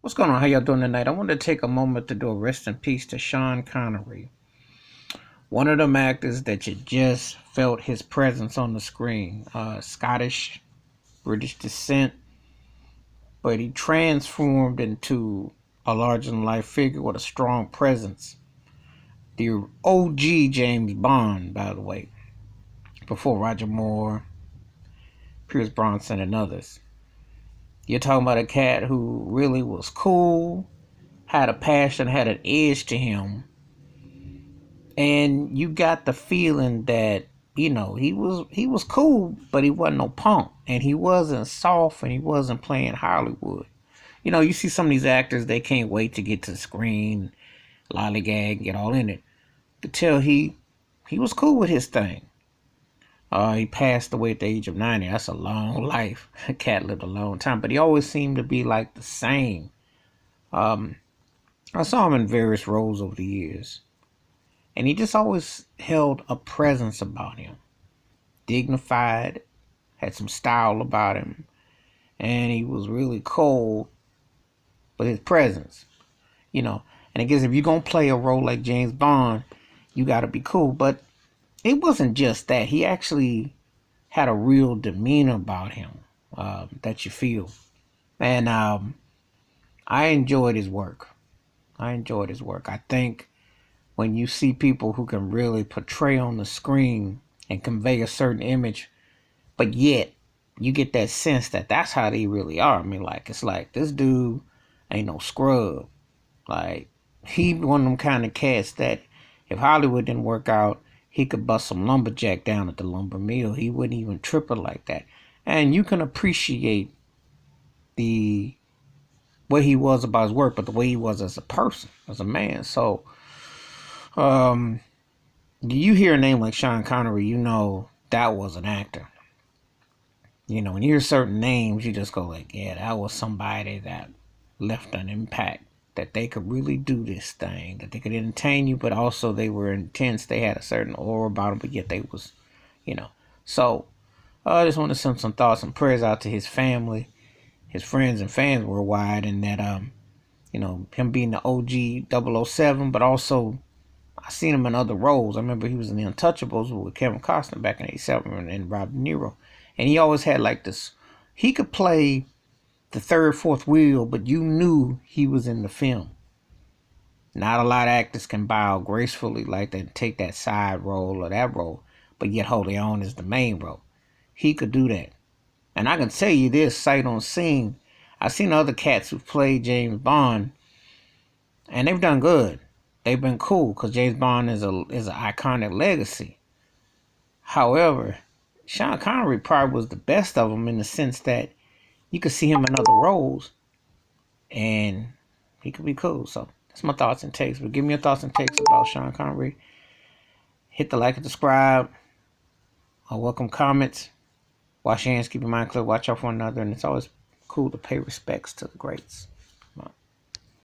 What's going on? How y'all doing tonight? I wanted to take a moment to do a rest in peace to Sean Connery, one of them actors that you just felt his presence on the screen. Scottish, British descent, but he transformed into a larger than life figure with a strong presence. The OG James Bond, by the way, before Roger Moore, Pierce Bronson, and others. You're talking about a cat who really was cool, had a passion, had an edge to him, and you got the feeling that he was cool, but he wasn't no punk, and he wasn't soft, and he wasn't playing Hollywood. You see some of these actors, they can't wait to get to the screen, lollygag, get all in it. You could tell he was cool with his thing. He passed away at the age of 90. That's a long life. Cat lived a long time, but he always seemed to be like the same. Um, I saw him in various roles over the years, and he just always held a presence about him. Dignified, had some style about him, and he was really cold, but his presence, you know. And I guess if you're gonna play a role like James Bond, you gotta be cool. But it wasn't just that. He actually had a real demeanor about him that you feel. And I enjoyed his work. I think when you see people who can really portray on the screen and convey a certain image, but yet you get that sense that that's how they really are. I mean, like, it's like this dude ain't no scrub. Like, he one of them kind of cats that if Hollywood didn't work out, he could bust some lumberjack down at the lumber mill. He wouldn't even trip it like that. And you can appreciate the way he was about his work, but the way he was as a person, as a man. So, um, you hear a name like Sean Connery, you know that was an actor. When you hear certain names, you just go like, yeah, that was somebody that left an impact, that they could really do this thing, that they could entertain you, but also they were intense. They had a certain aura about them, but yet they was, you know. So I just want to send some thoughts and prayers out to his family, his friends and fans worldwide, and that him being the OG 007, but also I seen him in other roles. I remember he was in the Untouchables with Kevin Costner back in '87 and Rob De Niro, and he always had like this. He could play the third, fourth wheel, but you knew he was in the film. Not a lot of actors can bow gracefully like that, take that side role or that role, but yet hold their own as the main role. He could do that. And I can tell you this, sight on scene, I've seen other cats who played James Bond, and they've done good. They've been cool because James Bond is an iconic legacy. However, Sean Connery probably was the best of them in the sense that you could see him in other roles, and he could be cool. So that's my thoughts and takes. But give me your thoughts and takes about Sean Connery. Hit the like and subscribe. I welcome comments. Wash your hands, keep your mind clear, watch out for one another, and it's always cool to pay respects to the greats.